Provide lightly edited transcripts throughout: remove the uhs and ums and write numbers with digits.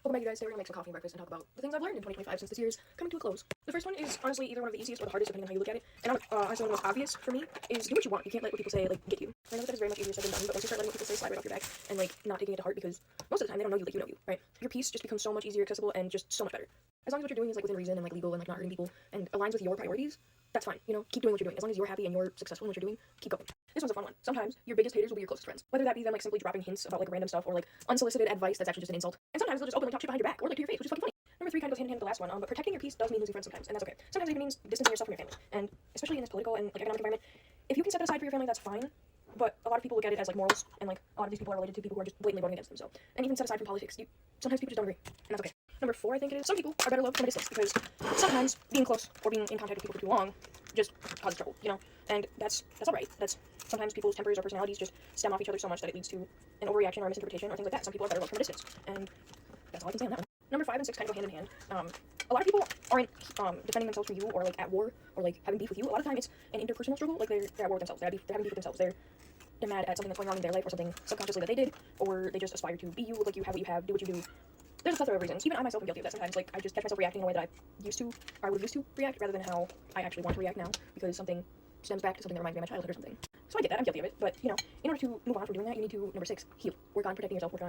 Welcome back, you guys. Today we're gonna make some coffee and breakfast and talk about the things I've learned in 2025 since this year is coming to a close. The first one is honestly either one of the easiest or the hardest, depending on how you look at it. And honestly, one of the most obvious for me is do what you want. You can't let what people say like get you. I know that is very much easier said than done, but once you start letting what people say slide right off your back and like not taking it to heart, because most of the time they don't know you like you know you, right? Your peace just becomes so much easier, accessible, and just so much better. As long as what you're doing is like within reason and like legal and like not hurting people and aligns with your priorities, that's fine. You know, keep doing what you're doing. As long as you're happy and you're successful in what you're doing, keep going. This one's a fun one. Sometimes your biggest haters will be your closest friends. Whether that be them like simply dropping hints about like random stuff or like unsolicited advice that's actually just an insult. And sometimes they'll just openly talk shit behind your back or like to your face, which is fucking funny. Number 3 kind of goes hand in hand with the last one, but protecting your peace does mean losing friends sometimes, and that's okay. Sometimes it even means distancing yourself from your family. And especially in this political and like economic environment, if you can set that aside for your family, that's fine. But a lot of people look at it as like morals, and like a lot of these people are related to people who are just blatantly voting against them. So, and even set aside from politics, sometimes people just don't agree, and that's okay. Number 4, I think it is, some people are better loved from a distance, because sometimes being close or being in contact with people for too long just causes trouble, you know? And that's alright. Sometimes people's tempers or personalities just stem off each other so much that it leads to an overreaction or a misinterpretation or things like that. Some people are better loved from a distance, and that's all I can say on that one. Number 5 and 6 kind of go hand in hand. A lot of people aren't defending themselves from you or like at war or like having beef with you. A lot of time it's an interpersonal struggle, like they're at war with themselves, they're having beef with themselves, they're mad at something that's going wrong in their life or something subconsciously that they did, or they just aspire to be you, look like you, have what you have, do what you do. There's a plethora of reasons. Even I myself am guilty of that sometimes. Like, I just catch myself reacting in a way that I used to, or I would used to react, rather than how I actually want to react now, because something stems back to something that reminds me of my childhood or something. So I get that, I'm guilty of it, but, you know, in order to move on from doing that, you need to, number 6, heal. Work on protecting yourself, work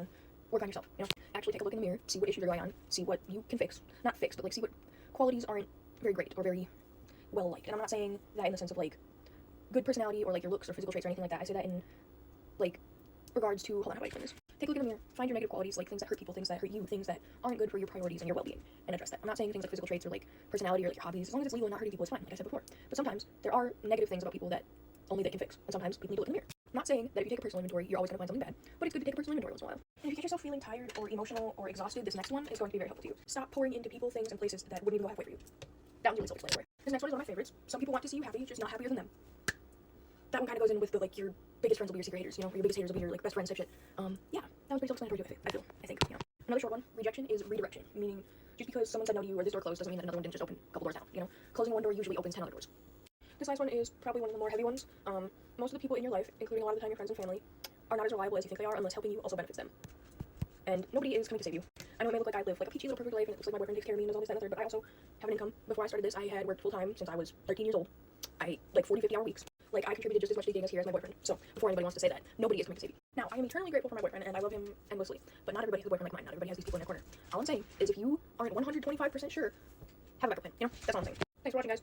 on yourself, you know? Actually take a look in the mirror, see what issues are going on, see what you can fix. Not fix, but, like, see what qualities aren't very great or very well-liked. And I'm not saying that in the sense of, like, good personality or, like, your looks or physical traits or anything like that. I say that in, like, regards to, hold on, how do I explain this? Take a look in the mirror, find your negative qualities, like things that hurt people, things that hurt you, things that aren't good for your priorities and your well-being, and address that. I'm not saying things like physical traits or like personality or like your hobbies. As long as it's legal and not hurting people, it's fine, like I said before. But sometimes there are negative things about people that only they can fix, and sometimes people need to look in the mirror. I'm not saying that if you take a personal inventory, you're always going to find something bad, but it's good to take a personal inventory once in a while. And if you catch yourself feeling tired or emotional or exhausted, this next one is going to be very helpful to you. Stop pouring into people, things, and places that wouldn't even go halfway for you. That one's really self-explanatory. This next one is one of my favorites. Some people want to see you happy, just not happier than them. That one kind of goes in with the, like, your biggest friends will be your secret haters, you know, or your biggest haters will be your, like, best friends type shit. Yeah, that one's pretty self-explanatory too, I think, you know. Another short one, rejection is redirection, meaning just because someone said no to you or this door closed doesn't mean that another one didn't just open a couple doors down, you know. Closing one door usually opens 10 other doors. This last one is probably one of the more heavy ones. Most of the people in your life, including a lot of the time your friends and family, are not as reliable as you think they are unless helping you also benefits them. And nobody is coming to save you. I know it may look like I live like a peachy little perfect life and it looks like my boyfriend takes care of me and does all this, that, and the third, but I also have an income. Before I started this, I had worked full-time since I was 13 years old. I, like 40, 50 hour weeks. Like, I contributed just as much to the game as here as my boyfriend. So, before anybody wants to say that, nobody is coming to save you. Now, I am eternally grateful for my boyfriend, and I love him endlessly. But not everybody has a boyfriend like mine. Not everybody has these people in their corner. All I'm saying is if you aren't 125% sure, have a backup plan. You know? That's all I'm saying. Thanks for watching, guys.